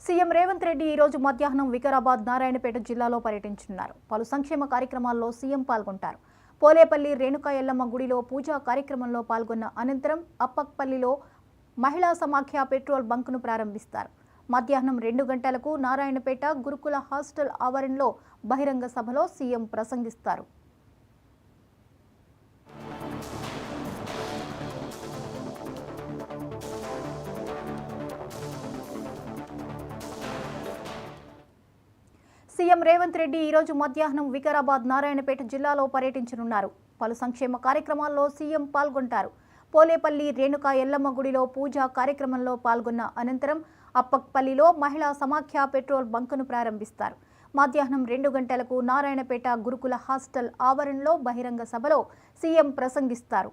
CM Revanth Reddy ఈ రోజు మధ్యాహ్నం వికారాబాద్ నారాయణపేట జిల్లాలో పర్యటించనున్నారు. పలు సంక్షేమ కార్యక్రమాల్లో సీఎం పాల్గొంటారు. పోలేపల్లి రేణుకా ఎల్లమ్మ గుడిలో పూజా కార్యక్రమంలో పాల్గొన్న అనంతరం అప్పక్పల్లిలో మహిళా సమాఖ్య పెట్రోల్ బంక్ను ప్రారంభిస్తారు. మధ్యాహ్నం 2 గంటలకు నారాయణపేట గురుకుల హాస్టల్ ఆవరణలో బహిరంగ సభలో సీఎం ప్రసంగిస్తారు. సీఎం రేవంత్ రెడ్డి ఈ రోజు మధ్యాహ్నం వికారాబాద్ నారాయణపేట జిల్లాలో పర్యటించనున్నారు. పలు సంక్షేమ కార్యక్రమాల్లో సీఎం పాల్గొంటారు. పోలేపల్లి రేణుకా ఎల్లమ్మ గుడిలో పూజా కార్యక్రమంలో పాల్గొన్న అనంతరం అప్పక్పల్లిలో మహిళా సమాఖ్య పెట్రోల్ బంక్ను ప్రారంభిస్తారు. మధ్యాహ్నం 2 గంటలకు నారాయణపేట గురుకుల హాస్టల్ ఆవరణలో బహిరంగ సభలో సీఎం ప్రసంగిస్తారు.